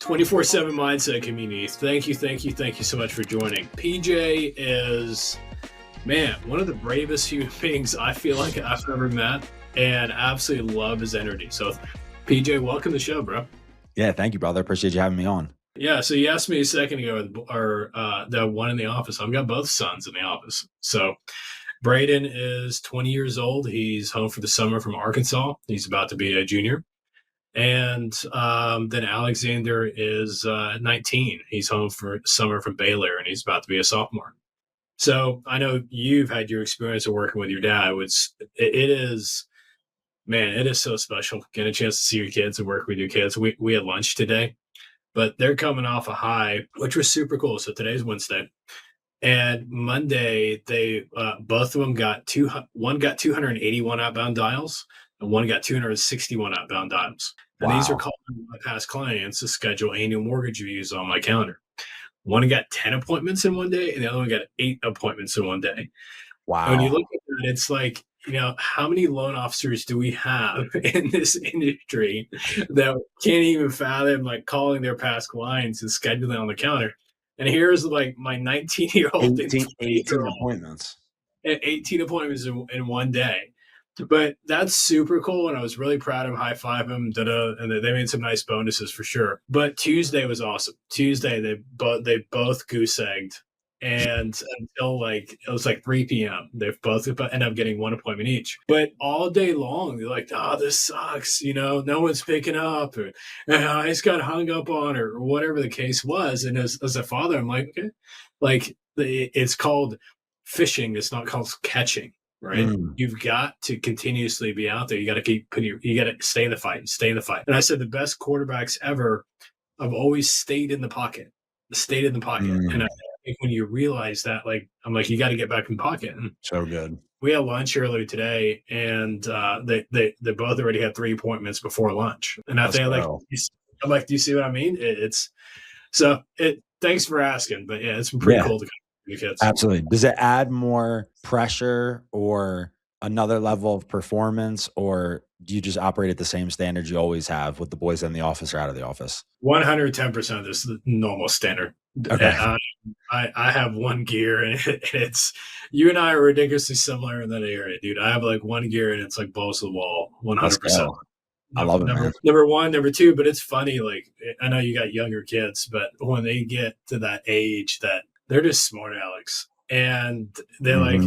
24/7 Mindset Community. Thank you so much for joining. PJ is, man, one of the bravest human beings I feel like I've ever met, and absolutely love his energy. So, PJ, welcome to the show, bro. Yeah, thank you, brother. Appreciate you having me on. Yeah, so you asked me a second ago, the one in the office. I've got both sons in the office. So, Braden is 20 years old. He's home for the summer from Arkansas. He's about to be a junior. And then Alexander is 19. He's home for summer from Baylor, and he's about to be a sophomore. So I know you've had your experience of working with your dad. It is, man, it is so special getting a chance to see your kids and work with your kids. We had lunch today, but they're coming off a high, which was super cool. So today's Wednesday. And Monday, they both of them one got 281 outbound dials, and one got 261 outbound dials. And these are Wow. calling my past clients to schedule annual mortgage reviews on my calendar. One got 10 appointments in one day, and the other one got 8 appointments in one day. And when you Wow. look at that, it's like, how many loan officers do we have in this industry that can't even fathom like calling their past clients and scheduling on the calendar? And here's like my 19-year-old and 18 20-year-old appointments. at 18 appointments in one day. But that's super cool, and I was really proud of him, high five him, and they made some nice bonuses for sure. But Tuesday was awesome. Tuesday they both goose egged, and until like it was like 3 p.m. They both end up getting one appointment each. But all day long they're like, "Oh, this sucks," no one's picking up, or I just got hung up on, or whatever the case was. And as a father, I'm like, okay, like it's called fishing. It's not called catching. Right? You've got to continuously be out there. You got to keep you got to stay in the fight. And I said the best quarterbacks ever have always stayed in the pocket. And I think when you realize that, like, I'm like, you got to get back in the pocket. And So good. we had lunch earlier today, and they both already had 3 appointments before lunch. And I think I'm like, do you see what I mean? Thanks for asking, but yeah, it's been pretty cool to come to your kids. Absolutely. Does it add more pressure or another level of performance, or do you just operate at the same standards you always have with the boys in the office or out of the office? 110% is the normal standard. Okay. I have one gear, and it's you and I are ridiculously similar in that area, dude. I have like one gear, and it's like balls to the wall, 100%. I love it, man. Number one, number two, but it's funny. Like, I know you got younger kids, but when they get to that age, that they're just smart Alex, and they're like,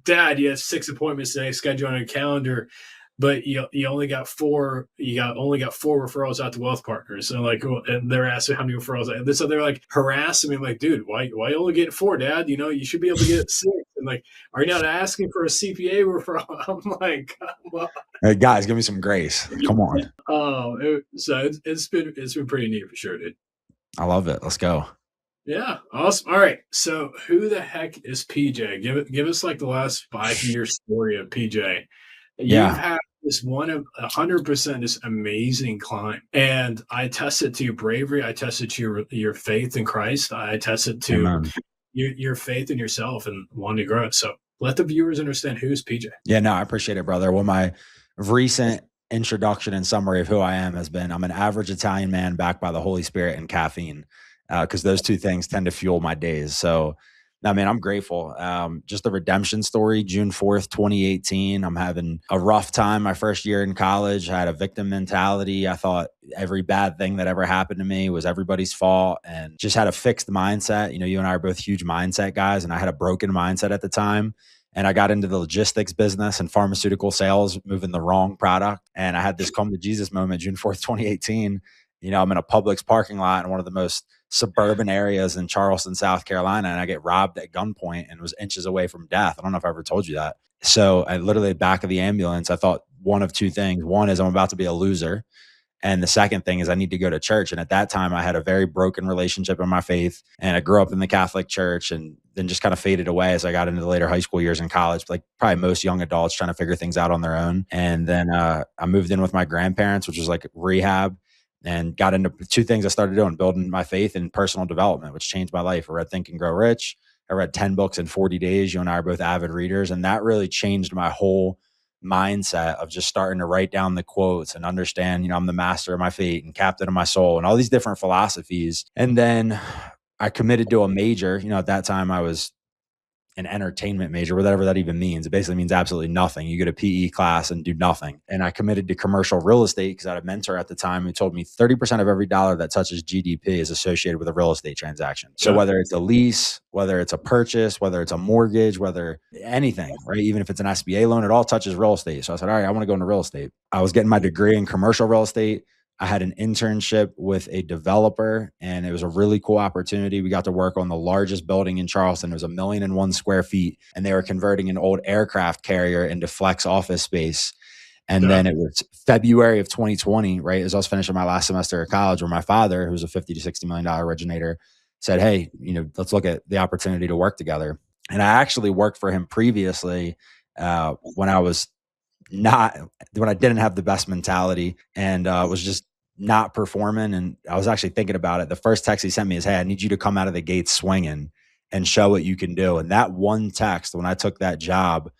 Dad, you have 6 appointments today scheduled on your calendar, but you only got 4. Only got 4 referrals out to wealth partners. And they're asking how many referrals. And so they're like harassing me. I'm like, dude, why you only get 4, Dad? You should be able to get 6. And like, are you not asking for a CPA referral? I'm like, come on. Hey, guys, give me some grace. Come on. It's been pretty neat for sure, dude. I love it. Let's go. Yeah, awesome. All right, so who the heck is PJ? Give us like the last 5-year story of PJ. Yeah. You've had this 100% this amazing climb, and I attest it to your bravery. I attest it to your faith in Christ. I attest it to your faith in yourself and wanting to grow it. So let the viewers understand who's PJ. Yeah, no, I appreciate it, brother. Well, my recent introduction and summary of who I am has been, I'm an average Italian man backed by the Holy Spirit and caffeine, because those two things tend to fuel my days. So, I mean, I'm grateful. Just the redemption story, June 4th, 2018. I'm having a rough time my first year in college. I had a victim mentality. I thought every bad thing that ever happened to me was everybody's fault, and just had a fixed mindset. You and I are both huge mindset guys, and I had a broken mindset at the time. And I got into the logistics business and pharmaceutical sales, moving the wrong product. And I had this come to Jesus moment, June 4th, 2018. I'm in a Publix parking lot in one of the most suburban areas in Charleston, South Carolina, and I get robbed at gunpoint and was inches away from death. I don't know if I ever told you that. So I literally back of the ambulance, I thought one of two things. One is I'm about to be a loser. And the second thing is I need to go to church. And at that time, I had a very broken relationship in my faith. And I grew up in the Catholic church and then just kind of faded away as I got into the later high school years in college, like probably most young adults trying to figure things out on their own. And then I moved in with my grandparents, which was like rehab, and got into two things I started doing, building my faith and personal development, which changed my life. I read Think and Grow Rich. I read 10 books in 40 days. You and I are both avid readers. And that really changed my whole mindset of just starting to write down the quotes and understand, I'm the master of my fate and captain of my soul and all these different philosophies. And then I committed to a major. At that time I was an entertainment major, whatever that even means. It basically means absolutely nothing. You get a PE class and do nothing. And I committed to commercial real estate because I had a mentor at the time who told me 30% of every dollar that touches GDP is associated with a real estate transaction. So whether it's a lease, whether it's a purchase, whether it's a mortgage, whether anything, right? Even if it's an SBA loan, it all touches real estate. So I said, all right, I want to go into real estate. I was getting my degree in commercial real estate. I had an internship with a developer and it was a really cool opportunity. We got to work on the largest building in Charleston. It was 1,001 square feet and they were converting an old aircraft carrier into flex office space. And then it was February of 2020, right? As I was finishing my last semester of college, where my father, who's a $50 to $60 million originator, said, hey, let's look at the opportunity to work together. And I actually worked for him previously when I didn't have the best mentality and was just not performing. And I was actually thinking about it. The first text he sent me is, hey, I need you to come out of the gate swinging and show what you can do. And that one text, when I took that job,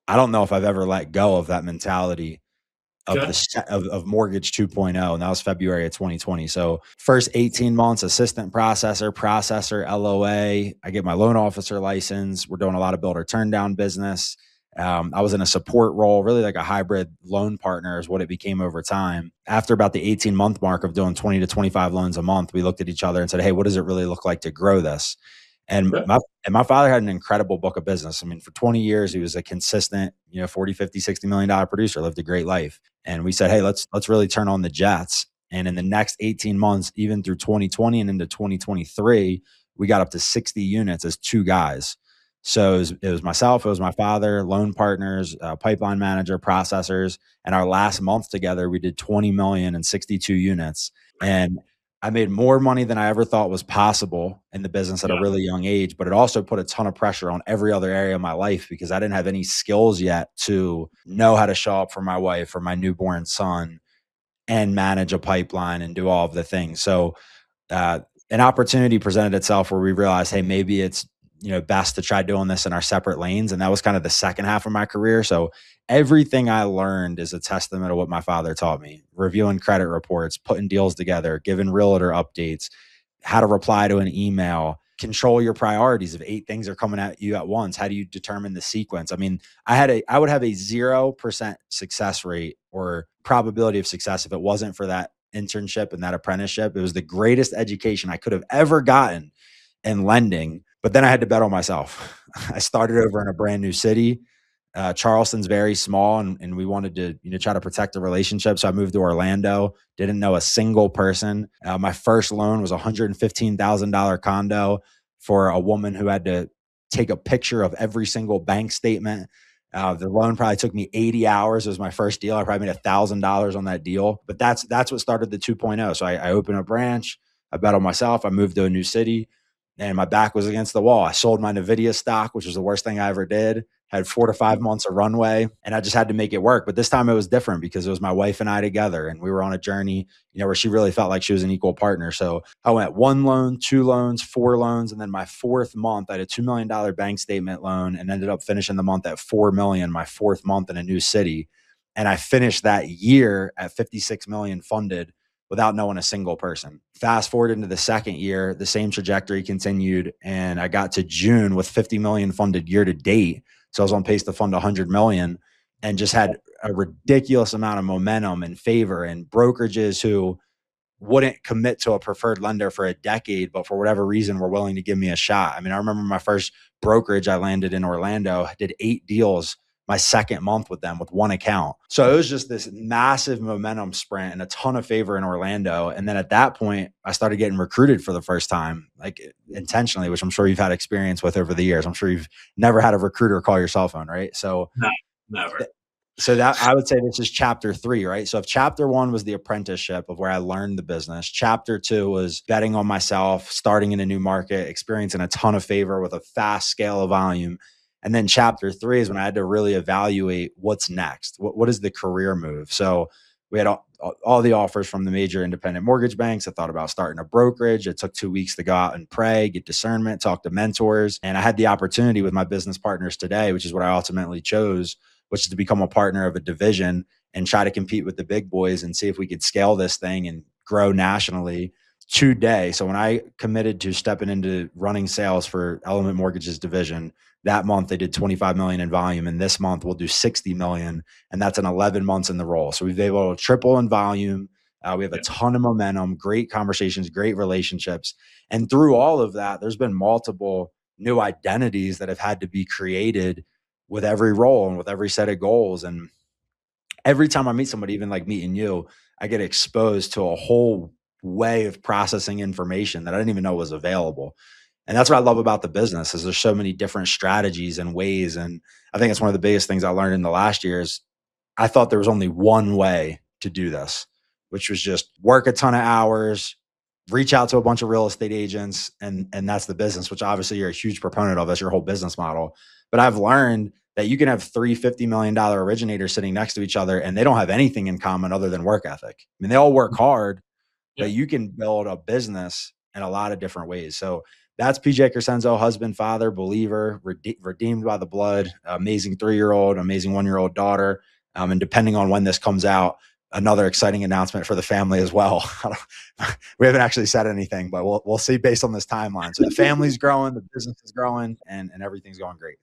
I don't know if I've ever let go of that mentality of Mortgage 2.0. And that was February of 2020. So first 18 months, assistant processor, LOA. I get my loan officer license. We're doing a lot of builder turn down business. I was in a support role, really like a hybrid loan partner is what it became over time. After about the 18-month mark of doing 20 to 25 loans a month, we looked at each other and said, hey, what does it really look like to grow this? And my father had an incredible book of business. I mean, for 20 years, he was a consistent, 40, 50, $60 million producer, lived a great life. And we said, hey, let's really turn on the jets. And in the next 18 months, even through 2020 and into 2023, we got up to 60 units as two guys. So it was myself, it was my father, loan partners, pipeline manager, processors. And our last month together, we did 20 million and 62 units. And I made more money than I ever thought was possible in the business at a really young age, but it also put a ton of pressure on every other area of my life because I didn't have any skills yet to know how to show up for my wife or my newborn son and manage a pipeline and do all of the things. So an opportunity presented itself where we realized, hey, maybe it's best to try doing this in our separate lanes. And that was kind of the second half of my career. So everything I learned is a testament of what my father taught me: reviewing credit reports, putting deals together, giving realtor updates, how to reply to an email, control your priorities. If 8 things are coming at you at once, how do you determine the sequence? I mean, I would have a 0% success rate or probability of success if it wasn't for that internship and that apprenticeship. It was the greatest education I could have ever gotten in lending. But then I had to bet on myself. I started over in a brand new city. Charleston's very small and we wanted to try to protect the relationship. So I moved to Orlando, didn't know a single person. My first loan was a $115,000 condo for a woman who had to take a picture of every single bank statement. The loan probably took me 80 hours. It was my first deal. I probably made $1,000 on that deal, but that's what started the 2.0. So I opened a branch. I bet on myself. I moved to a new city. And my back was against the wall. I sold my NVIDIA stock, which was the worst thing I ever did. Had 4 to 5 months of runway, and I just had to make it work. But this time it was different because it was my wife and I together, and we were on a journey, where she really felt like she was an equal partner. So I went 1 loan, 2 loans, 4 loans, and then my 4th month, I had a $2 million bank statement loan and ended up finishing the month at $4 million, my 4th month in a new city. And I finished that year at 56 million funded without knowing a single person. Fast forward into the second year, the same trajectory continued. And I got to June with 50 million funded year to date. So I was on pace to fund 100 million and just had a ridiculous amount of momentum and favor and brokerages who wouldn't commit to a preferred lender for a decade, but for whatever reason were willing to give me a shot. I mean, I remember my first brokerage I landed in Orlando, did 8 deals my second month with them with 1 account. So it was just this massive momentum sprint and a ton of favor in Orlando. And then at that point, I started getting recruited for the first time, like intentionally, which I'm sure you've had experience with over the years. I'm sure you've never had a recruiter call your cell phone, right? So no, never. So that I would say this is chapter 3, right? So if chapter 1 was the apprenticeship of where I learned the business, chapter 2 was betting on myself, starting in a new market, experiencing a ton of favor with a fast scale of volume. And then chapter 3 is when I had to really evaluate what's next. What is the career move? So we had all the offers from the major independent mortgage banks. I thought about starting a brokerage. It took 2 weeks to go out and pray, get discernment, talk to mentors. And I had the opportunity with my business partners today, which is what I ultimately chose, which is to become a partner of a division and try to compete with the big boys and see if we could scale this thing and grow nationally today. So when I committed to stepping into running sales for Element Mortgage's division, that month they did 25 million in volume, and this month we'll do 60 million, and that's in 11 months in the role. So we've been able to triple in volume. We have a ton of momentum, great conversations, great relationships. And through all of that, there's been multiple new identities that have had to be created with every role and with every set of goals. And every time I meet somebody, even like meeting you, I get exposed to a whole way of processing information that I didn't even know was available. And that's what I love about the business is there's so many different strategies and ways. And I think it's one of the biggest things I learned in the last year is I thought there was only one way to do this, which was just work a ton of hours, reach out to a bunch of real estate agents, and that's the business, which obviously you're a huge proponent of. That's your whole business model. But I've learned that you can have three $50 million originators sitting next to each other and they don't have anything in common other than work ethic. I mean, they all work hard, Yeah. but you can build a business in a lot of different ways. So that's PJ Crescenzo, husband, father, believer, redeemed by the blood, amazing 3-year-old, amazing 1-year-old daughter. And depending on when this comes out, another exciting announcement for the family as well. We haven't actually said anything, but we'll see based on this timeline. So the family's growing, the business is growing, and everything's going great.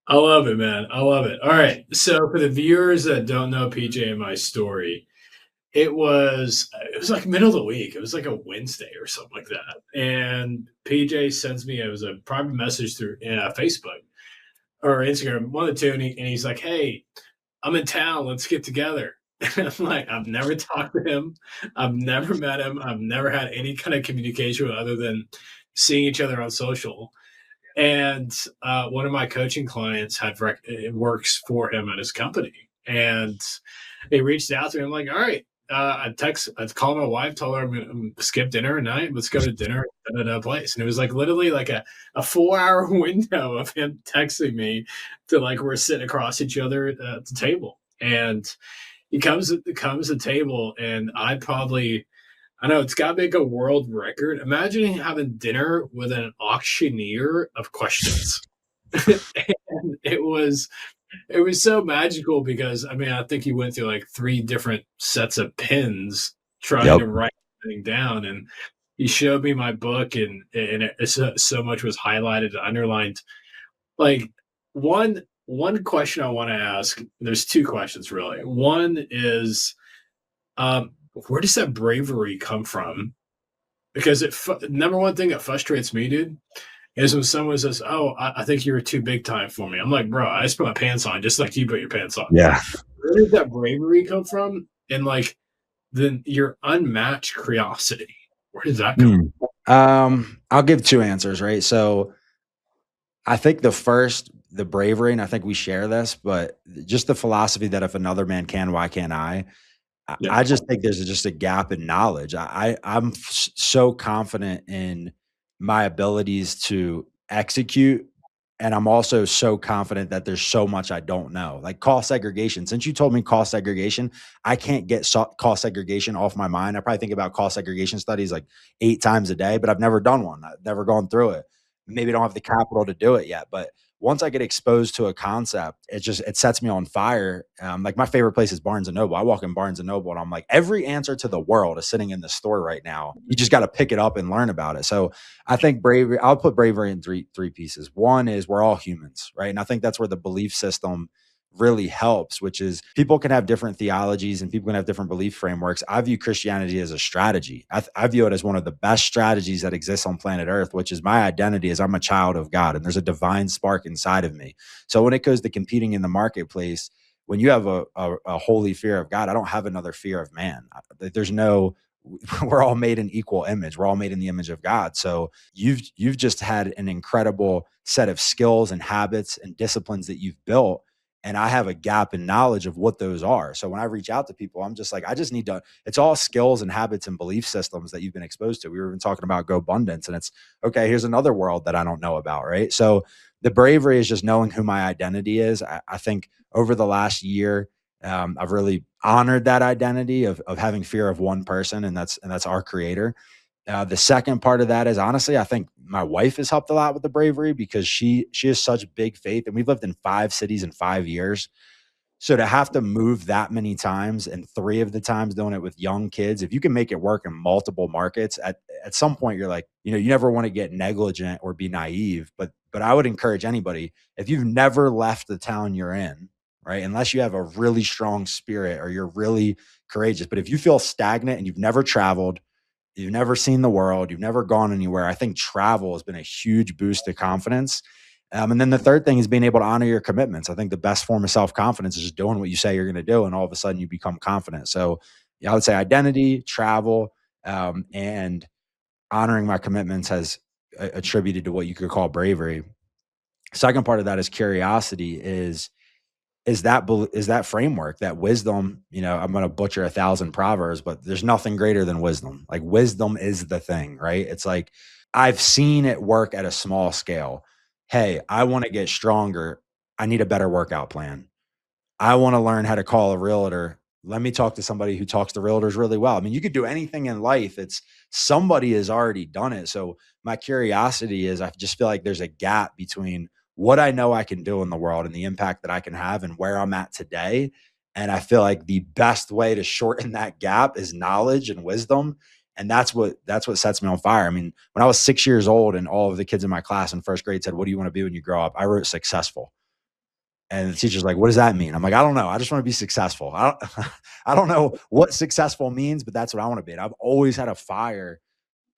I love it, man. I love it. All right. So for the viewers that don't know PJ and my story, it was like middle of the week. It was like a Wednesday or something like that. And PJ sends me, it was a private message through Facebook or Instagram, one of the two, and he's like, "Hey, I'm in town. Let's get together." And I'm like, I've never talked to him. I've never met him. I've never had any kind of communication other than seeing each other on social. And one of my coaching clients works for him at his company, and he reached out to me. I'm like, all right. I called my wife, told her I'm gonna skip dinner tonight. Let's go to dinner at a place. And it was like literally like a 4-hour window of him texting me to like we're sitting across each other at the table. And he comes to the table, and I know it's got to make a world record. Imagine having dinner with an auctioneer of questions. And it was so magical because I mean I think he went through like 3 different sets of pens trying Yep. to write everything down, and he showed me my book, and so much was highlighted and underlined. Like one question I want to ask. There's 2 questions really. One is where does that bravery come from? Because number one thing that frustrates me, dude, is when someone says, "Oh, I think you were too big time for me." I'm like, bro, I just put my pants on, just like you put your pants on. Yeah. Where did that bravery come from? And like, then your unmatched curiosity, where does that come? I'll give 2 answers, right? So I think the bravery, and I think we share this, but just the philosophy that if another man can, why can't I? Yeah, I just think there's just a gap in knowledge. I'm so confident in my abilities to execute, and I'm also so confident that there's so much I don't know. Like cost segregation. Since you told me cost segregation, I can't get cost segregation off my mind. I probably think about cost segregation studies like 8 times a day, but I've never done one. I've never gone through it. Maybe I don't have the capital to do it yet, but once I get exposed to a concept, it sets me on fire. Like my favorite place is Barnes and Noble. I walk in Barnes and Noble and I'm like, every answer to the world is sitting in the store right now. You just got to pick it up and learn about it. So I think bravery, I'll put bravery in three pieces. One is we're all humans, right? And I think that's where the belief system really helps, which is people can have different theologies and people can have different belief frameworks. I view Christianity as a strategy. I view it as one of the best strategies that exists on planet Earth, which is my identity is I'm a child of God and there's a divine spark inside of me. So when it goes to competing in the marketplace, when you have a holy fear of God, I don't have another fear of man. There's no, we're all made in equal image. We're all made in the image of God. So you've just had an incredible set of skills and habits and disciplines that you've built, and I have a gap in knowledge of what those are. So when I reach out to people, I'm just like, I just need to, it's all skills and habits and belief systems that you've been exposed to. We were even talking about Go Abundance, and it's okay, here's another world that I don't know about, right? So the bravery is just knowing who my identity is. I think over the last year, I've really honored that identity of having fear of one person, and that's our creator. The second part of that is honestly, I think my wife has helped a lot with the bravery because she has such big faith, and we've lived in 5 cities in 5 years. So to have to move that many times and three of the times doing it with young kids, if you can make it work in multiple markets, at some point you're like, you never want to get negligent or be naive. But I would encourage anybody, if you've never left the town you're in, right? Unless you have a really strong spirit or you're really courageous. But if you feel stagnant and you've never traveled, you've never seen the world, you've never gone anywhere, I think travel has been a huge boost to confidence. And then the third thing is being able to honor your commitments. I think the best form of self confidence is just doing what you say you're going to do, and all of a sudden you become confident. So, yeah, I would say identity, travel, and honoring my commitments has attributed to what you could call bravery. Second part of that is curiosity. Is that framework, that wisdom? I'm going to butcher 1,000 proverbs, but there's nothing greater than wisdom. Like wisdom is the thing, right? It's like I've seen it work at a small scale. Hey, I want to get stronger. I need a better workout plan. I want to learn how to call a realtor. Let me talk to somebody who talks to realtors really well. I mean, you could do anything in life. It's somebody has already done it. So my curiosity is I just feel like there's a gap between what I know I can do in the world and the impact that I can have and where I'm at today. And I feel like the best way to shorten that gap is knowledge and wisdom. And that's what sets me on fire. I mean, when I was 6 years old and all of the kids in my class in first grade said, "What do you want to be when you grow up?" I wrote successful. And the teacher's like, "What does that mean?" I'm like, "I don't know. I just want to be successful. I don't know what successful means, but that's what I want to be." And I've always had a fire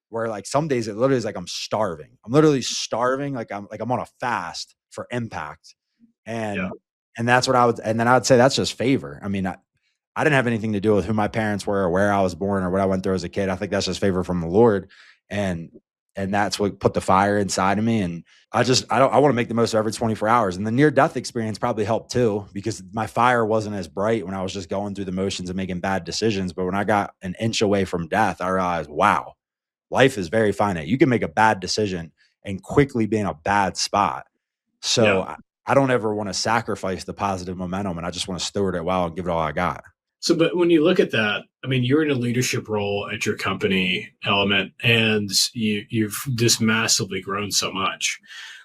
where like some days it literally is like I'm starving. I'm literally starving. Like I'm on a fast for impact. Yeah. And that's what I would, and then I would say that's just favor. I mean, I didn't have anything to do with who my parents were or where I was born or what I went through as a kid. I think that's just favor from the Lord. And and that's what put the fire inside of me. And I want to make the most of every 24 hours. And the near death experience probably helped too, because my fire wasn't as bright when I was just going through the motions of making bad decisions. But when I got an inch away from death, I realized, wow, life is very finite. You can make a bad decision and quickly be in a bad spot. Yeah. So I don't ever want to sacrifice the positive momentum, and I just want to steward it well and give it all I got. So, but when you look at that, I mean, you're in a leadership role at your company, Element, and you've just massively grown so much.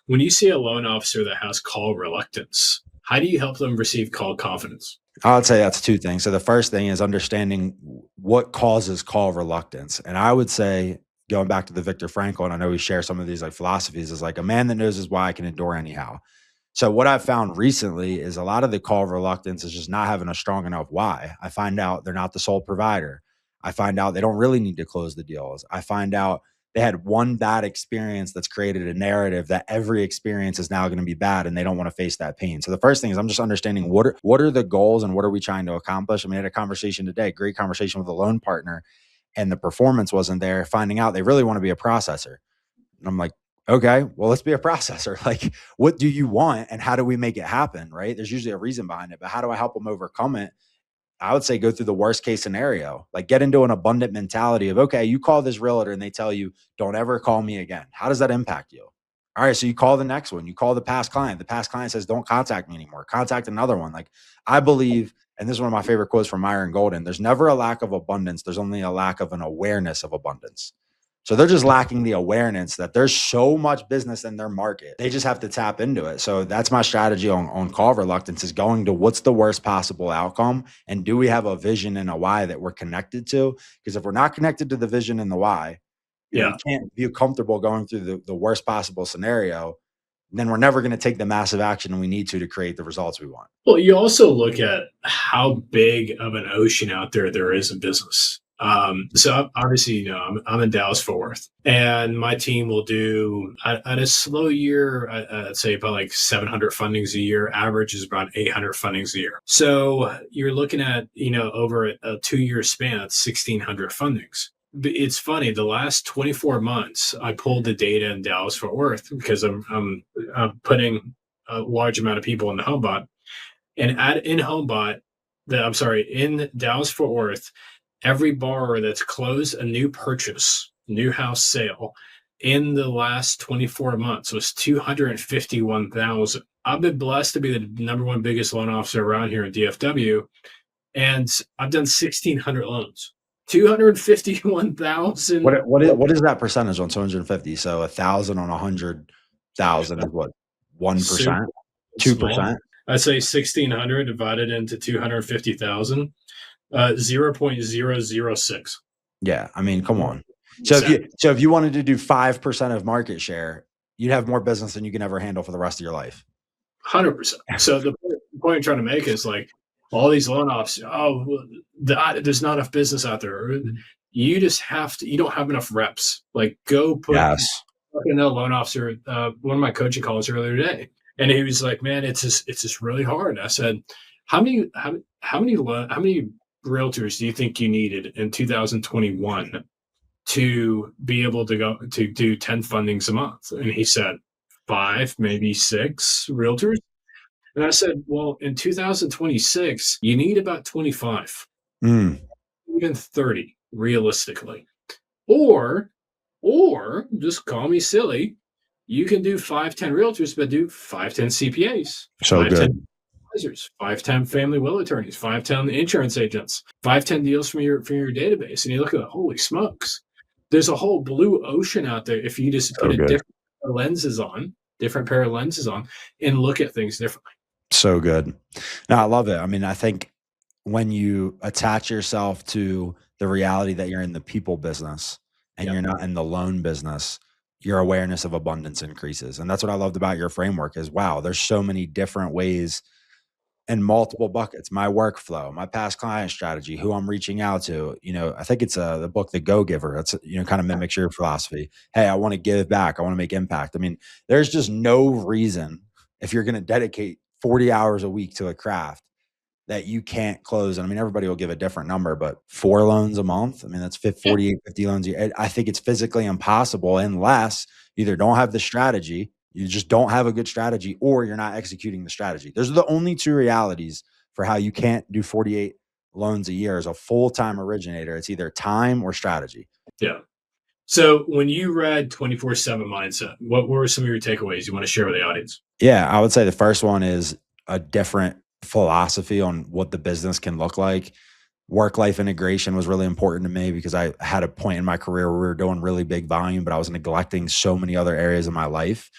When you see a loan officer that has call reluctance, how do you help them receive call confidence? I would say that's two things. So the first thing is understanding what causes call reluctance. And I would say, going back to the Viktor Frankl, and I know we share some of these like philosophies, is like a man that knows his why can endure anyhow. So what I've found recently is a lot of the call reluctance is just not having a strong enough why. I find out they're not the sole provider. I find out they don't really need to close the deals. I find out they had one bad experience that's created a narrative that every experience is now going to be bad, and they don't want to face that pain. So the first thing is I'm just understanding what are the goals and what are we trying to accomplish. I mean, I had a conversation today, great conversation with a loan partner, and the performance wasn't there. Finding out they really want to be a processor. And I'm like, okay, well, let's be a processor. Like, what do you want and how do we make it happen? Right. There's usually a reason behind it, but how do I help them overcome it? I would say go through the worst case scenario, like get into an abundant mentality of, okay, you call this realtor and they tell you, don't ever call me again. How does that impact you? All right. So you call the next one, you call the past client. The past client says, don't contact me anymore. Contact another one. Like I believe, and this is one of my favorite quotes from Myron Golden, there's never a lack of abundance. There's only a lack of an awareness of abundance. So they're just lacking the awareness that there's so much business in their market. They just have to tap into it. So that's my strategy on call reluctance, is going to what's the worst possible outcome. And do we have a vision and a why that we're connected to? Because if we're not connected to the vision and the why, we Yeah. can't be comfortable going through the worst possible scenario. Then we're never going to take the massive action we need to create the results we want. Well, you also look at how big of an ocean out there is in business. So obviously, I'm in Dallas Fort Worth, and my team will do at a slow year, I'd say about like 700 fundings a year. Average is about 800 fundings a year. So you're looking at over a 2 year span, 1,600 fundings. It's funny. The last 24 months, I pulled the data in Dallas Fort Worth because I'm putting a large amount of people in the HomeBot, and in HomeBot, in Dallas Fort Worth, every borrower that's closed a new purchase, new house sale in the last 24 months was 251,000. I've been blessed to be the number one biggest loan officer around here in DFW, and I've done 1,600 loans. $251,000. What is that percentage on 250? So 1,000 on 100,000 is what? 1%, Super small. 2%. I say 1,600 divided into 250,000, 0.006. Yeah, I mean, come on. So if you wanted to do 5% of market share, you'd have more business than you can ever handle for the rest of your life. 100%. So the point I'm trying to make is like all these loan officers, there's not enough business out there. You just you don't have enough reps. Like go put a loan officer, one of my coaching calls earlier today. And he was like, man, it's just really hard. I said, how many realtors do you think you needed in 2021 to be able to go to do 10 fundings a month? And he said, 5, maybe 6 realtors. And I said, well, in 2026, you need about 25, even 30, realistically. Or just call me silly. You can do 5, 10 realtors, but do 5, 10 CPAs, So 5, good. 10 advisors, 5, 10 family will attorneys, 5, 10 insurance agents, 5, 10 deals from your database. And you look at, holy smokes, there's a whole blue ocean out there if you just put a different pair of lenses on, and look at things differently. So good. No, I love it. I mean, I think when you attach yourself to the reality that you're in the people business and you're not in the loan business, your awareness of abundance increases. And that's what I loved about your framework is, wow, there's so many different ways and multiple buckets, my workflow, my past client strategy, who I'm reaching out to. I think it's the book, The Go Giver. That's, kind of mimics your philosophy. Hey, I want to give back. I want to make impact. I mean, there's just no reason if you're going to dedicate 40 hours a week to a craft that you can't close. And I mean, everybody will give a different number, but 4 loans a month. I mean, that's 48, 50 loans a year. I think it's physically impossible unless you either don't have the strategy, you just don't have a good strategy, or you're not executing the strategy. Those are the only 2 realities for how you can't do 48 loans a year as a full-time originator. It's either time or strategy. Yeah. So when you read 24/7 Mindset, what were some of your takeaways you want to share with the audience? Yeah, I would say the first one is a different philosophy on what the business can look like. Work-life integration was really important to me because I had a point in my career where we were doing really big volume, but I was neglecting so many other areas of my life.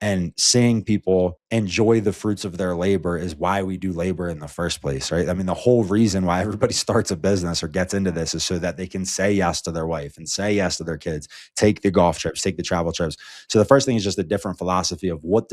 And seeing people enjoy the fruits of their labor is why we do labor in the first place, right? I mean, the whole reason why everybody starts a business or gets into this is so that they can say yes to their wife and say yes to their kids, take the golf trips, take the travel trips. So the first thing is just a different philosophy of what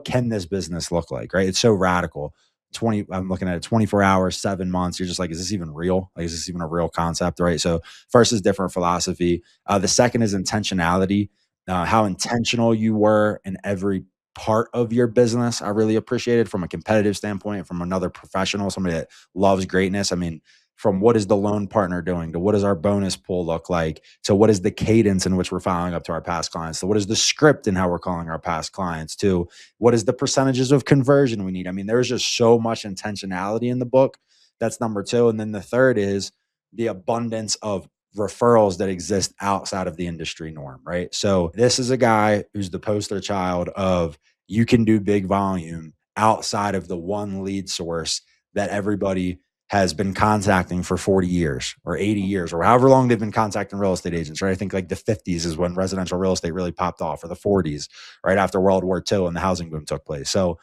can this business look like, right? It's so radical. I'm looking at it 24 hours, 7 months. You're just like, is this even real? Like, is this even a real concept, right? So first is different philosophy. The second is intentionality. How intentional you were in every part of your business. I really appreciated from a competitive standpoint, from another professional, somebody that loves greatness. I mean, from what is the loan partner doing to what does our bonus pool look like to what is the cadence in which we're following up to our past clients to what is the script and how we're calling our past clients to what is the percentages of conversion we need. I mean, there's just so much intentionality in the book. That's number 2. And then the third is the abundance of referrals that exist outside of the industry norm, right? So this is a guy who's the poster child of you can do big volume outside of the one lead source that everybody has been contacting for 40 years or 80 years or however long they've been contacting real estate agents, right? I think like the 50s is when residential real estate really popped off, or the 40s, right after World War II and the housing boom took place. So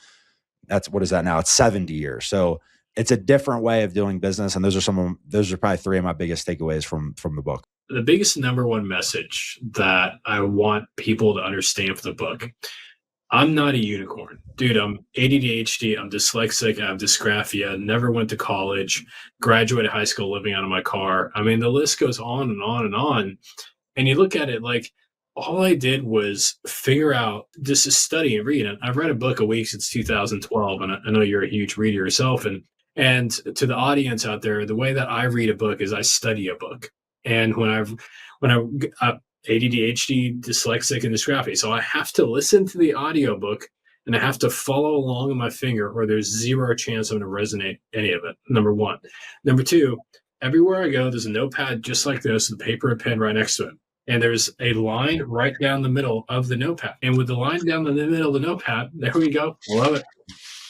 what is that now? It's 70 years. So it's a different way of doing business. And those are probably 3 of my biggest takeaways from the book. The biggest number one message that I want people to understand from the book: I'm not a unicorn. Dude, I'm ADHD, I'm dyslexic, I have dysgraphia, never went to college, graduated high school living out of my car. I mean, the list goes on and on and on. And you look at it like, all I did was figure out, just to study and read. And I've read a book a week since 2012, and I know you're a huge reader yourself. And to the audience out there, the way that I read a book is I study a book. And when I ADHD, dyslexic, and dysgraphia, so I have to listen to the audiobook and I have to follow along on my finger, or there's zero chance I'm going to resonate any of it. Number 1. Number 2, everywhere I go, there's a notepad just like this, with paper and pen right next to it. And there's a line right down the middle of the notepad. And with the line down the middle of the notepad, there we go. Love it.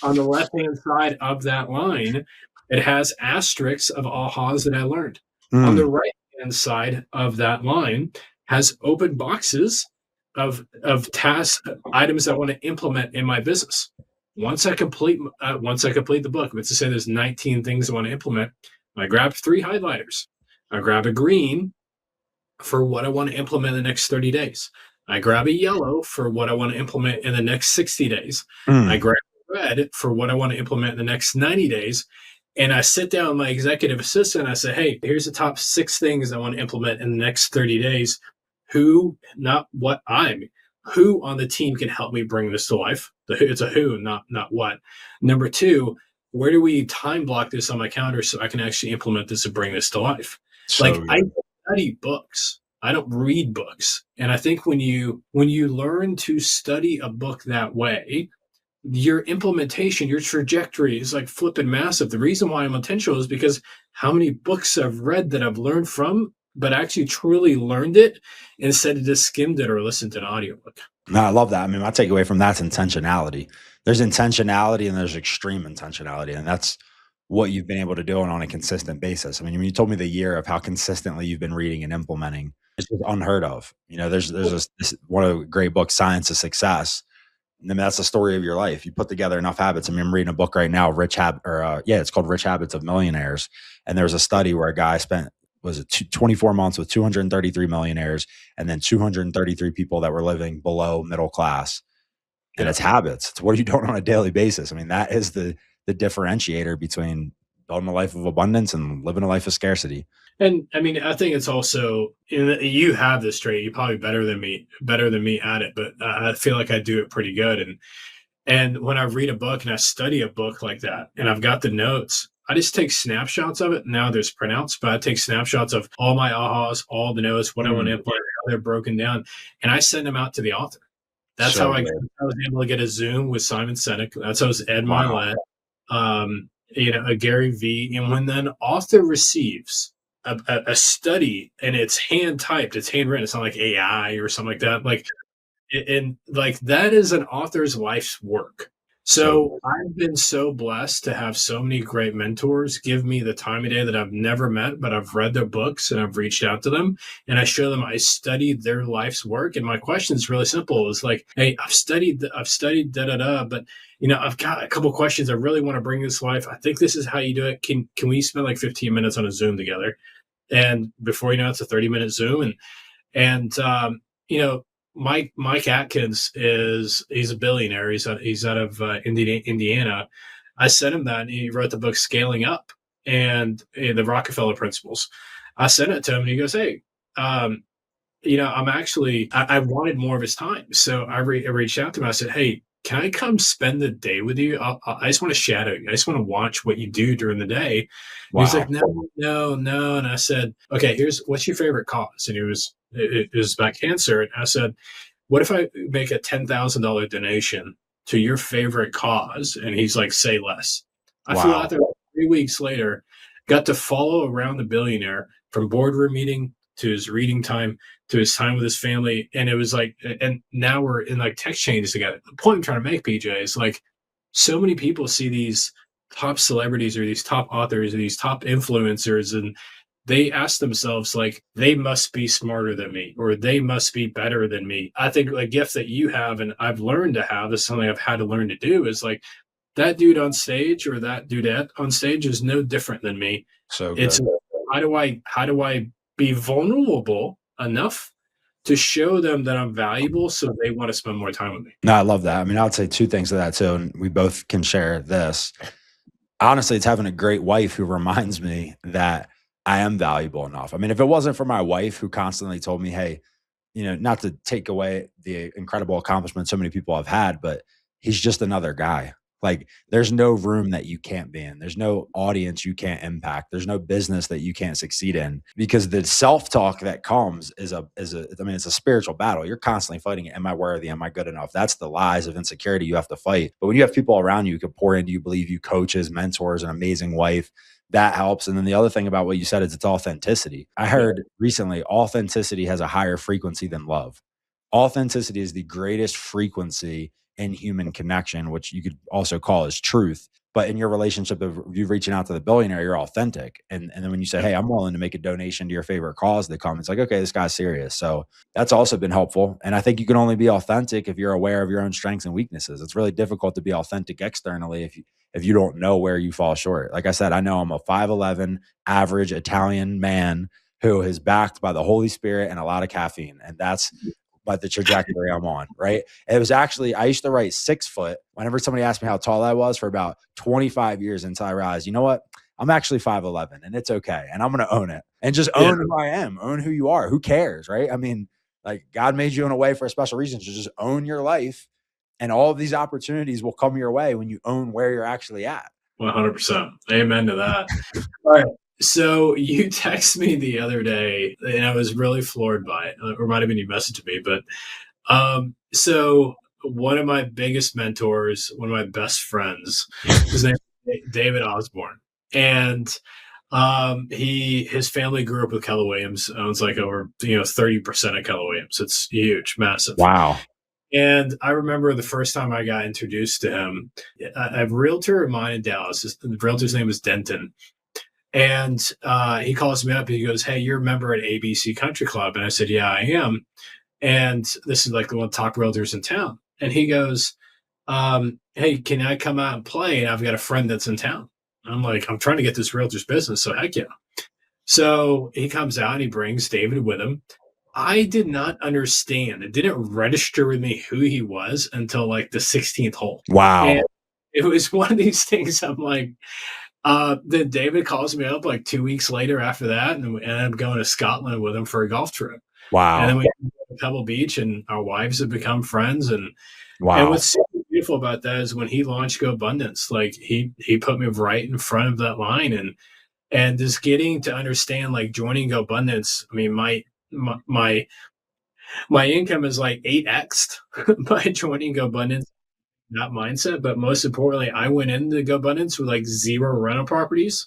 On the left-hand side of that line, it has asterisks of ahas that I learned. On Mm. the right hand side of that line has open boxes of tasks, items I want to implement in my business. Once I complete the book, let's just say there's 19 things I want to implement. I grab 3 highlighters. I grab a green for what I want to implement in the next 30 days. I grab a yellow for what I want to implement in the next 60 days. I Mm. grab red for what I want to implement in the next 90 days. And I sit down with my executive assistant and I say, hey, here's the top 6 things I want to implement in the next 30 days. Who, not what who on the team can help me bring this to life? It's a who, not what. Number 2, where do we time block this on my calendar so I can actually implement this and bring this to life? So Like I good. study books. I don't read books. And I think when you learn to study a book that way, your implementation, your trajectory is like flipping massive. The reason why I'm intentional is because how many books I've read that I've learned from, but actually truly learned it instead of just skimmed it or listened to an audiobook. No, I love that. I mean, my takeaway from that's intentionality. There's intentionality and there's extreme intentionality. And that's what you've been able to do on a consistent basis. I mean, when you told me the year of how consistently you've been reading and implementing, it's just unheard of. You know, there's this one of the great books, Science of Success. And then that's the story of your life. You put together enough habits. I mean, I'm reading a book right now, it's called Rich Habits of Millionaires. And there's a study where a guy spent, was it 24 months with 233 millionaires and then 233 people that were living below middle class. And Yeah. it's habits. It's what are you doing on a daily basis? I mean, that is the differentiator between building a life of abundance and living a life of scarcity. And I mean, I think it's also you have this trait. You're probably better than me at it, but I feel like I do it pretty good. And when I read a book and I study a book like that, and I've got the notes, I just take snapshots of it. Now there's printouts, but I take snapshots of all my ahas, all the notes, what I want to Mm, implement, how they're broken down, and I send them out to the author. That's how so I good. was able to get a Zoom with Simon Sinek. That's how it was Ed Wow. Milet, a Gary V. And when an author receives a study and it's hand typed, it's handwritten, it's not like AI or something like that. Like and like that is an author's life's work. So So I've been so blessed to have so many great mentors give me the time of day that I've never met, but I've read their books and I've reached out to them and I show them I studied their life's work. And my question is really simple. It's like, hey, I've studied da da da, but I've got a couple questions I really want to bring this to life. I think this is how you do it. Can we spend like 15 minutes on a Zoom together? And before you know, it's a 30-minute Zoom, and you know, Mike Atkins he's a billionaire. He's out of Indiana. I sent him that, and he wrote the book Scaling Up and the Rockefeller Principles. I sent it to him, and he goes, "Hey, um, I wanted more of his time, so I reached out to him. I said, "Hey, can I come spend the day with you? I just want to shadow you. I just want to watch what you do during the day." And he's like, wow. "No, no, no." And I said, "Okay, what's your favorite cause?" And it was about cancer. And I said, what if I make a $10,000 donation to your favorite cause? And he's like, say less. I flew out Wow. there 3 weeks later, got to follow around the billionaire from boardroom meeting to his reading time to his time with his family. And it was like, and now we're in like text changes together. The point I'm trying to make, PJ, is like so many people see these top celebrities or these top authors or these top influencers and they ask themselves like they must be smarter than me or they must be better than me. I think a gift that you have and I've learned to have is something I've had to learn to do is like that dude on stage or that dudette on stage is no different than me. So It's good. how do I be vulnerable enough to show them that I'm valuable so they want to spend more time with me. No, I love that. I mean, I would say two things to that too, and we both can share this. Honestly, it's having a great wife who reminds me that I am valuable enough. I mean, if it wasn't for my wife who constantly told me, "Hey, not to take away the incredible accomplishments so many people have had, but he's just another guy." Like, there's no room that you can't be in. There's no audience you can't impact. There's no business that you can't succeed in because the self-talk that comes I mean, it's a spiritual battle. You're constantly fighting it. Am I worthy? Am I good enough? That's the lies of insecurity you have to fight. But when you have people around you who can pour into you, believe you, coaches, mentors, an amazing wife, that helps. And then the other thing about what you said is it's authenticity. I Yeah. heard recently authenticity has a higher frequency than love. Authenticity is the greatest frequency in human connection, which you could also call as truth. But in your relationship of you reaching out to the billionaire, you're authentic. And then when you say, hey, I'm willing to make a donation to your favorite cause, they come, it's like, okay, this guy's serious. So that's also been helpful. And I think you can only be authentic if you're aware of your own strengths and weaknesses. It's really difficult to be authentic externally if you don't know where you fall short. Like I said, I know I'm a 5'11" average Italian man who is backed by the Holy Spirit and a lot of caffeine. And that's by the trajectory I'm on, right? It was actually, I used to write 6 foot whenever somebody asked me how tall I was for about 25 years until I realized, you know what? I'm actually 5'11" and it's okay. And I'm going to own it and just own who I am, own who you are. Who cares, right? I mean, like God made you in a way for a special reason to just own your life, and all of these opportunities will come your way when you own where you're actually at. 100%. Amen to that. All right. So you texted me the other day, and I was really floored by it. Or might have been you messaged me, but so one of my biggest mentors, one of my best friends, his name is David Osborne, and his family grew up with Keller Williams, owns like over 30% of Keller Williams. It's huge, massive. Wow. And I remember the first time I got introduced to him, a realtor of mine in Dallas, the realtor's name was Denton. And he calls me up and he goes, hey, you're a member at ABC Country Club. And I said, yeah, I am. And this is like the one of the top realtors in town. And he goes, hey, can I come out and play? And I've got a friend that's in town. I'm like, I'm trying to get this realtor's business. So heck yeah. So he comes out and he brings David with him. I did not understand. It didn't register with me who he was until like the 16th hole. Wow. And it was one of these things I'm like, then David calls me up like 2 weeks later after that, and we ended up going to Scotland with him for a golf trip. Wow. And then we went to Pebble Beach, and our wives have become friends. And what's super beautiful about that is when he launched Go Abundance, like he put me right in front of that line, and just getting to understand like joining Go Abundance. I mean, my income is like 8x by joining Go Abundance. That mindset, but most importantly, I went into Go Abundance with like 0 rental properties,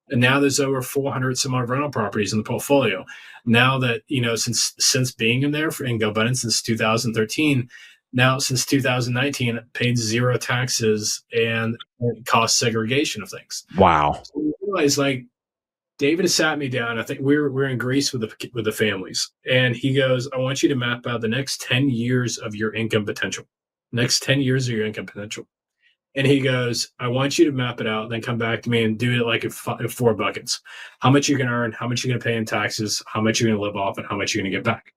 and now there's over 400 some odd rental properties in the portfolio. Now that since being in there in Go Abundance since 2013, now since 2019, paid 0 taxes and cost segregation of things. Wow. So we realized like David has sat me down. I think we're in Greece with the families, and he goes, I want you to map out the next 10 years of your income potential. Next 10 years of your income potential. And he goes, I want you to map it out and then come back to me and do it like in 4 buckets. How much you can earn, how much you're going to pay in taxes, how much you're going to live off, and how much you're going to get back.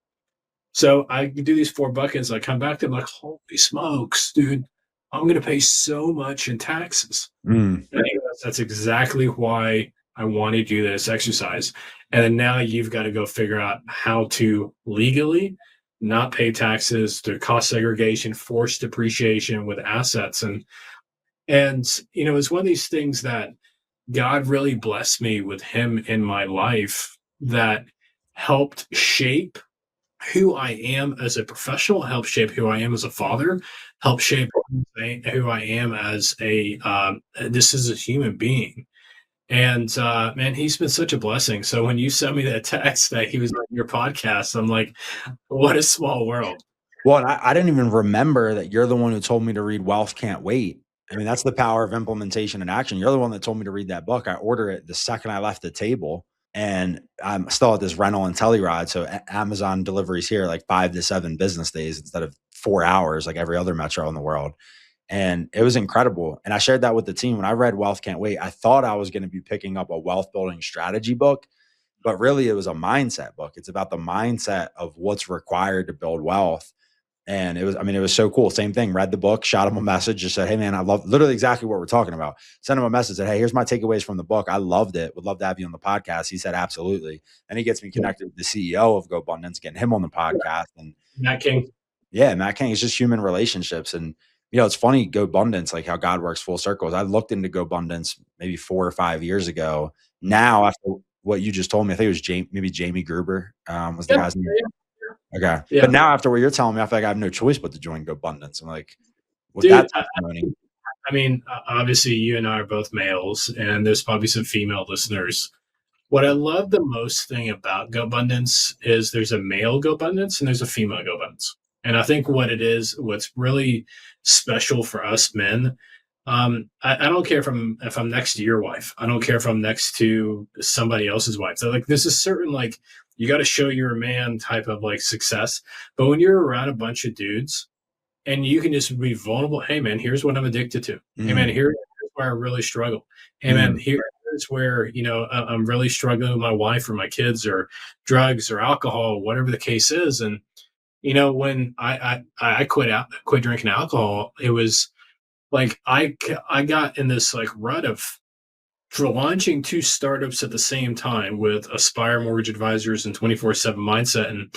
So I do these 4 buckets. I come back to him like, holy smokes, dude, I'm going to pay so much in taxes. And he goes, that's exactly why I want to do this exercise. And then now you've got to go figure out how to legally not pay taxes, through cost segregation, forced depreciation with assets. And it's one of these things that God really blessed me with him in my life that helped shape who I am as a professional, helped shape who I am as a father, helped shape who I am as this is a human being. And man, he's been such a blessing. So when you sent me that text that he was on your podcast, I'm like, what a small world. Well, I didn't even remember that you're the one who told me to read Wealth Can't Wait. I mean, that's the power of implementation and action. You're the one that told me to read that book. I ordered it the second I left the table, and I'm still at this rental and tele ride. So Amazon deliveries here like 5 to 7 business days instead of 4 hours like every other metro in the world. And it was incredible. And I shared that with the team. When I read Wealth Can't Wait, I thought I was going to be picking up a wealth building strategy book, but really it was a mindset book. It's about the mindset of what's required to build wealth. And it was so cool. Same thing. Read the book, shot him a message, just said, hey man, I love literally exactly what we're talking about. Sent him a message, said, hey, here's my takeaways from the book. I loved it. Would love to have you on the podcast. He said, absolutely. And he gets me connected with the CEO of Go Abundance, getting him on the podcast. And Matt King. Yeah, Matt King. It's just human relationships. And it's funny, Go Abundance, like how God works full circles. I looked into Go Abundance maybe 4 or 5 years ago. Now, after what you just told me, I think it was maybe Jamie Gruber was the guy's name. Okay. Yeah. But now after what you're telling me, I feel like I have no choice but to join Go Abundance. I'm like, dude, that testimony. I mean, obviously you and I are both males, and there's probably some female listeners. What I love the most thing about Go Abundance is there's a male Go Abundance and there's a female Go Abundance. And I think what it is, what's really special for us men, I don't care if I'm next to your wife. I don't care if I'm next to somebody else's wife. So like there's a certain like you got to show you're a man type of like success. But when you're around a bunch of dudes and you can just be vulnerable, hey man, here's what I'm addicted to. Hey man, Mm, here's where I really struggle. Hey man, mm. here's where I'm really struggling with my wife or my kids or drugs or alcohol, whatever the case is. And when I quit drinking alcohol, it was like I got in this like rut of for launching two startups at the same time with Aspire Mortgage Advisors and 24/7 Mindset, and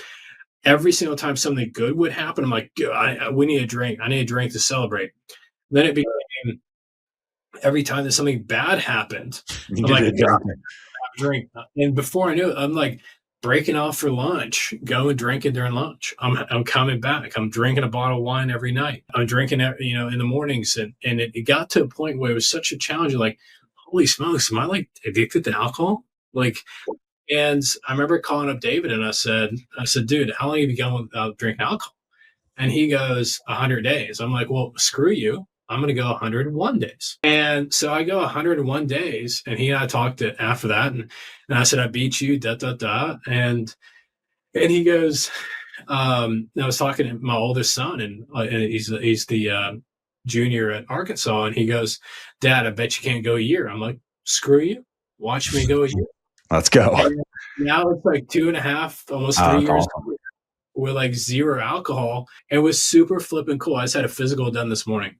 every single time something good would happen, I'm like, we need a drink. I need a drink to celebrate. Then it became every time that something bad happened, You I'm did like, a drink. drink. And before I knew it, I'm like breaking off for lunch, going drinking during lunch. I'm coming back. I'm drinking a bottle of wine every night. I'm drinking, in the mornings. And it got to a point where it was such a challenge. Like, holy smokes, am I like addicted to alcohol? Like, and I remember calling up David and I said, dude, how long have you gone without drinking alcohol? And he goes, 100 days. I'm like, well, screw you. I'm going to go 101 days. And so I go 101 days. And he and I talked after that. And I said, I beat you, da, da, da. And he goes, I was talking to my oldest son, and he's the junior at Arkansas. And he goes, Dad, I bet you can't go a year. I'm like, screw you. Watch me go a year. Let's go. And now it's like 2.5, almost 3 years Awesome. with like zero alcohol. It was super flipping cool. I just had a physical done this morning.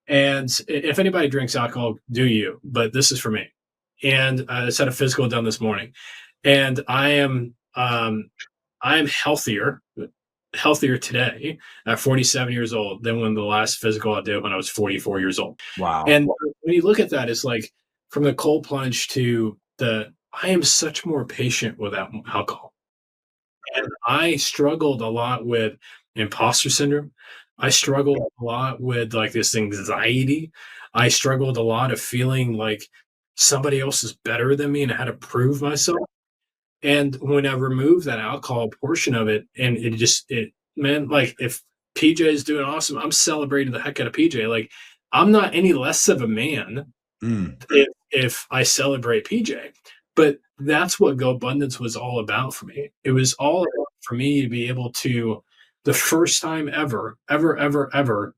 And if anybody drinks alcohol, do you? But this is for me. And I just had a physical done this morning. And I am healthier today at 47 years old than when the last physical I did when I was 44 years old. Wow. And when you look at that, it's like from the cold plunge to I am such more patient without alcohol. And I struggled a lot with imposter syndrome. I struggled a lot with like this anxiety. I struggled a lot of feeling like somebody else is better than me and I had to prove myself. And when I removed that alcohol portion of it, and it man, like if PJ is doing awesome, I'm celebrating the heck out of PJ. Like I'm not any less of a man Mm, if I celebrate PJ. But that's what Go Abundance was all about for me. It was all about for me to be able to, the first time ever, ever, ever, ever.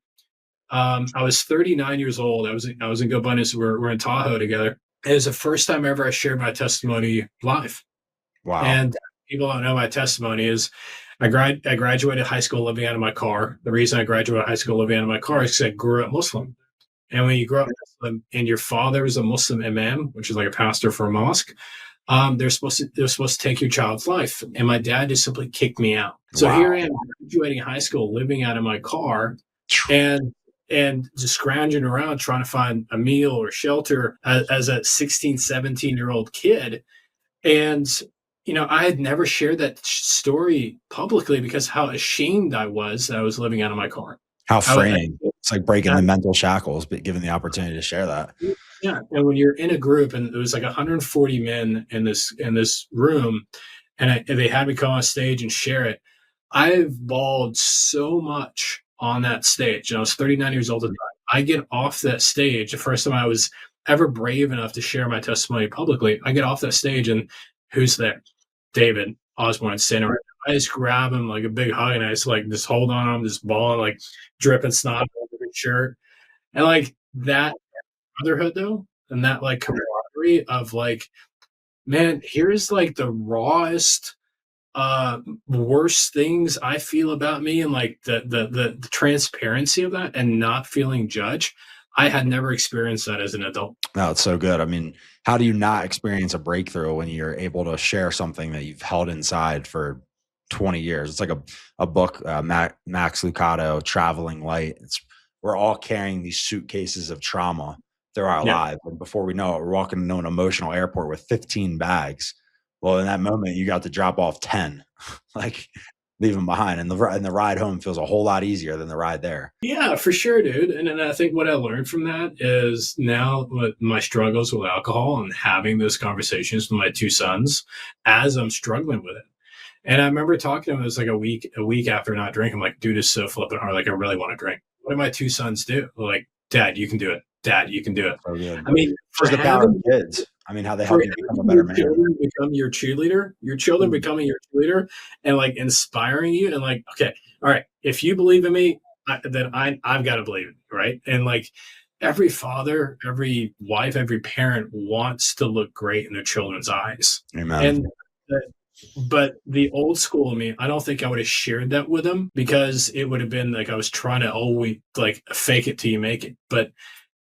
I was 39 years old. I was in Go Abundance. We're in Tahoe together. It was the first time ever I shared my testimony live. wow. And people don't know my testimony is I graduated high school living out of my car. The reason I graduated high school living out of my car is because I grew up Muslim. And when you grow up Muslim and your father is a Muslim imam, which is like a pastor for a mosque, they're supposed to take your child's life. And my dad just simply kicked me out. So here I Wow. am graduating high school, living out of my car, and just scrounging around trying to find a meal or shelter as a 16, 17-year-old kid. And I had never shared that story publicly because how ashamed I was that I was living out of my car. How I, freeing. It's like breaking I, the mental shackles, but given the opportunity to share that. Yeah, and when you're in a group, and there was like 140 men in this room, and they had me come on stage and share it. I've bawled so much on that stage. I was 39 years old at the time. I get off that stage. The first time I was ever brave enough to share my testimony publicly, I get off that stage, and who's there? David Osborne standing right there. I just grab him like a big hug, and I just hold on him, just bawling, like dripping snot over his shirt, and like that brotherhood though, and that like camaraderie of like, man, here's like the rawest, worst things I feel about me, and like the transparency of that and not feeling judged. I had never experienced that as an adult. No, it's so good. I mean, how do you not experience a breakthrough when you're able to share something that you've held inside for 20 years? It's like a book, Max Lucado, Traveling Light. We're all carrying these suitcases of trauma through our Yeah. lives. And before we know it, we're walking into an emotional airport with 15 bags. Well, in that moment, you got to drop off 10, like leave them behind. And the ride home feels a whole lot easier than the ride there. Yeah, for sure, dude. And I think what I learned from that is now with my struggles with alcohol and having those conversations with my two sons as I'm struggling with it. And I remember talking to him. It was like a week after not drinking. I'm like, dude, is so flipping hard. Like, I really want to drink. What do my two sons do? They're like, Dad, you can do it. Dad, you can do it. So good. I mean, Just the power of kids. I mean, how they for help you become a better your man. children become your cheerleader, your children Mm. becoming your cheerleader, and like inspiring you, and like, okay, all right, if you believe in me, then I've got to believe in you, right? And like every father, every wife, every parent wants to look great in their children's eyes, Amen. and but the old school of me, I don't think I would have shared that with them because it would have been like I was trying to always like fake it till you make it. But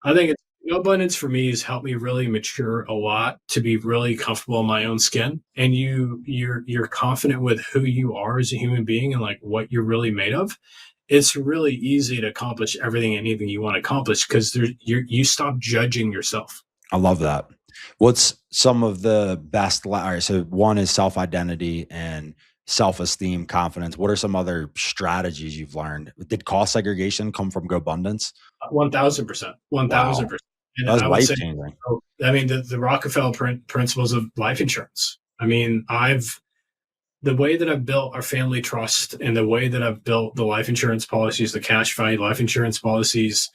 I think it's abundance for me has helped me really mature a lot to be really comfortable in my own skin. And you're confident with who you are as a human being and like what you're really made of. It's really easy to accomplish everything, anything you want to accomplish because you stop judging yourself. I love that. What's some of the best? All right, so one is self identity and self esteem, confidence. What are some other strategies you've learned? Did cost segregation come from GoBundance? 1000%, one Wow, thousand percent. And that was I would life say, changing. I mean, the Rockefeller principles of life insurance. I mean, the way that I've built our family trust and the way that I've built the life insurance policies, the cash value life insurance policies.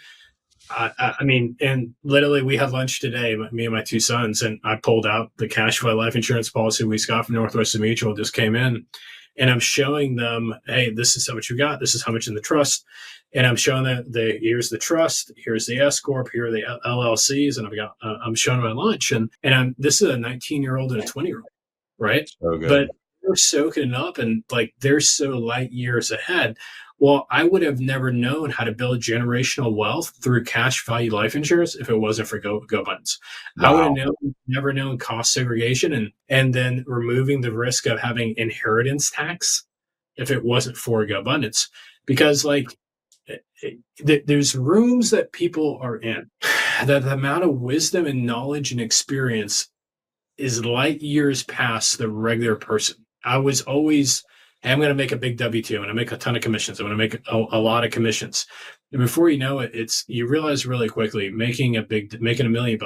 I mean, and literally, we had lunch today, me and my two sons, and I pulled out the cash value life insurance policy we got from Northwestern Mutual. Just came in, and I'm showing them, hey, this is how much you got. This is how much in the trust, and I'm showing them here's the trust, here's the S corp, here are the LLCs, and I'm showing them at lunch, and this is a 19-year-old and a 20-year-old, right? So But good. they're soaking it up and like they're so light years ahead. Well, I would have never known how to build generational wealth through cash value life insurance if it wasn't for GoBundance. I would have Wow. never known cost segregation and then removing the risk of having inheritance tax if it wasn't for GoBundance. Because like there's rooms that people are in that the amount of wisdom and knowledge and experience is light years past the regular person. I was always, hey, I'm going to make a big W-2. I'm going to make a ton of commissions. I'm going to make a lot of commissions. And before you know it, you realize really quickly making $1 million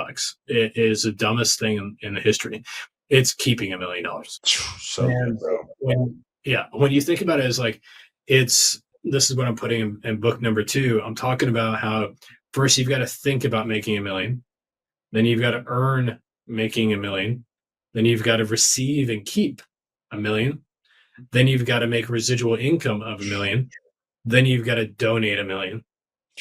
is the dumbest thing in the history. It's keeping $1 million. So good, And bro. when you think about it, it's like this is what I'm putting in book number 2. I'm talking about how first you've got to think about making $1 million. Then you've got to earn making $1 million. Then you've got to receive and keep $1 million. Then you've got to make residual income of $1 million. Then you've got to donate $1 million.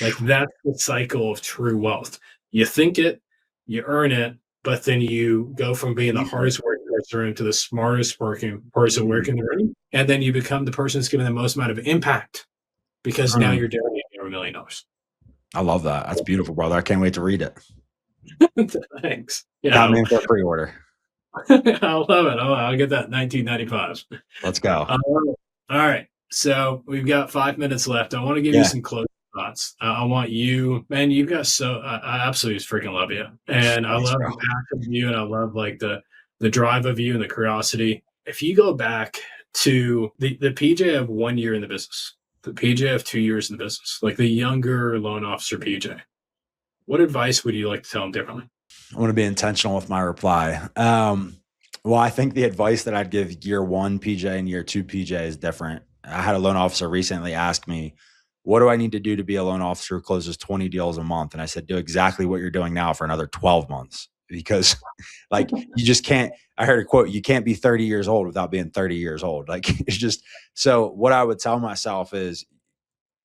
Like that's the cycle of true wealth. You think it, you earn it, but then you go from being the hardest working person into the smartest working person working the room. And then you become the person that's giving the most amount of impact because now you're donating $1 million. I love that. That's beautiful, brother. I can't wait to read it. Thanks. Count me in for a pre-order. I love it. I'll get that 1995. Let's go. All right. So we've got 5 minutes left. I want to give you some closing thoughts. I want you, man, you've got I absolutely freaking love you. And I love the passion of you and I love like the drive of you and the curiosity. If you go back to the PJ of 1 year in the business, the PJ of 2 years in the business, like the younger loan officer PJ, what advice would you like to tell him differently? I want to be intentional with my reply. Well, I think the advice that I'd give year 1 PJ and year 2 PJ is different. I had a loan officer recently ask me, what do I need to do to be a loan officer who closes 20 deals a month? And I said, do exactly what you're doing now for another 12 months. Because like you just can't, I heard a quote, you can't be 30 years old without being 30 years old. Like it's just, so what I would tell myself is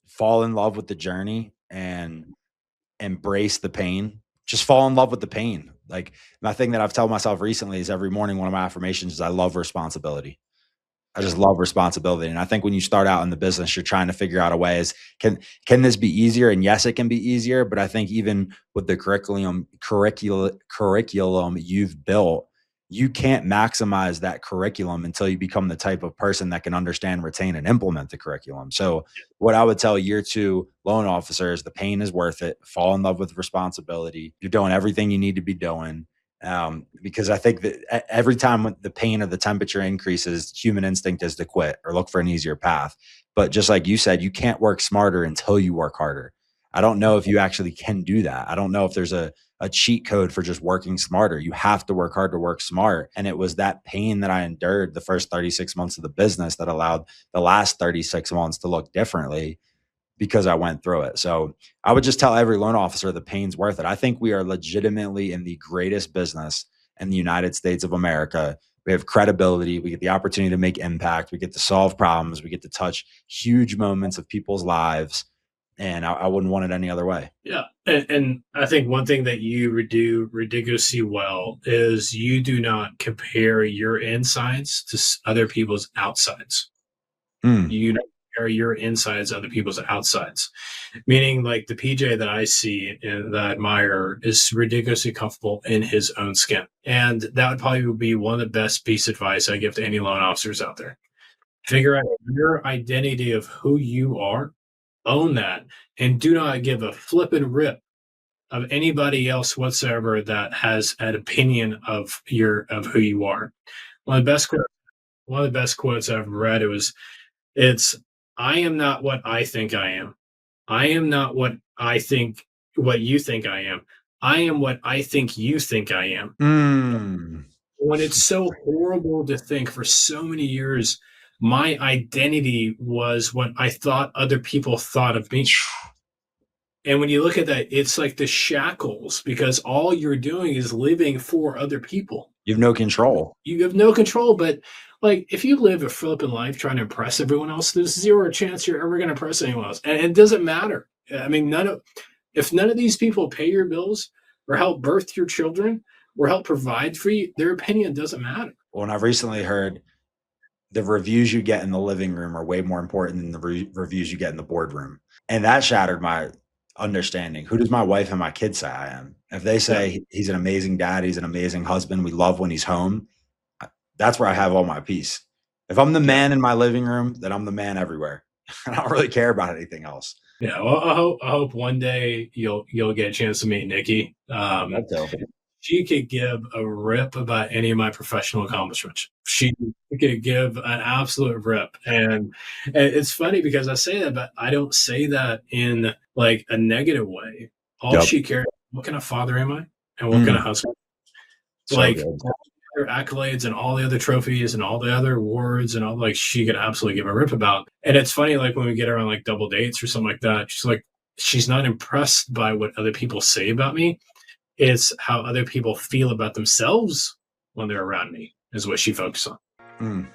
fall in love with the journey and embrace the pain. Just fall in love with the pain. Like my thing that I've told myself recently is every morning, one of my affirmations is I love responsibility. I just love responsibility. And I think when you start out in the business, you're trying to figure out a way is can this be easier? And yes, it can be easier. But I think even with the curriculum you've built, you can't maximize that curriculum until you become the type of person that can understand, retain, and implement the curriculum. So what I would tell year 2 loan officers, the pain is worth it. Fall in love with responsibility. You're doing everything you need to be doing. Because I think that every time the pain or the temperature increases, human instinct is to quit or look for an easier path. But just like you said, you can't work smarter until you work harder. I don't know if you actually can do that. I don't know if there's a cheat code for just working smarter. You have to work hard to work smart. And it was that pain that I endured the first 36 months of the business that allowed the last 36 months to look differently, because I went through it. So I would just tell every loan officer the pain's worth it. I think we are legitimately in the greatest business in the United States of America. We have credibility. We get the opportunity to make impact. We get to solve problems. We get to touch huge moments of people's lives. And I wouldn't want it any other way. Yeah. And I think one thing that you do ridiculously well is you do not compare your insides to other people's outsides. You don't compare your insides to other people's outsides. Meaning, like, the PJ that I see and that I admire is ridiculously comfortable in his own skin. And that would probably be one of the best piece of advice I give to any loan officers out there. Figure out your identity of who you are, own that, and do not give a flippin' rip of anybody else whatsoever that has an opinion of who you are. One of the best quotes I've read, it's I am not what I think I am. I am not what you think I am. I am what I think you think I am. When it's so horrible to think for so many years, my identity was what I thought other people thought of me. And when you look at that, it's like the shackles, because all you're doing is living for other people. You have no control. You have no control. But like, if you live a flippin' life trying to impress everyone else, there's zero chance you're ever going to impress anyone else. And it doesn't matter. I mean, if none of these people pay your bills or help birth your children or help provide for you, their opinion doesn't matter. Well, and I've recently heard the reviews you get in the living room are way more important than the reviews you get in the boardroom. And that shattered my understanding. Who does my wife and my kids say I am? If they say he's an amazing dad, he's an amazing husband, we love when he's home, that's where I have all my peace. If I'm the man in my living room, then I'm the man everywhere. I don't really care about anything else. Yeah, well, I hope one day you'll get a chance to meet Nikki. She could give a rip about any of my professional accomplishments. She could give an absolute rip. And it's funny because I say that, but I don't say that in like a negative way. All she cares, what kind of father am I? And what kind of husband? So like good. all the other accolades and all the other trophies and all the other awards and all, like, she could absolutely give a rip about. And it's funny, like when we get her on like double dates or something like that, she's not impressed by what other people say about me. It's how other people feel about themselves when they're around me is what she focuses on.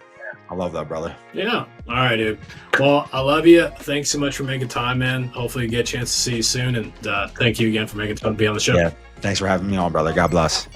I love that, brother. Yeah. All right, dude. Well, I love you. Thanks so much for making time, man. Hopefully you get a chance to see you soon. And thank you again for making time to be on the show. Yeah. Thanks for having me on, brother. God bless.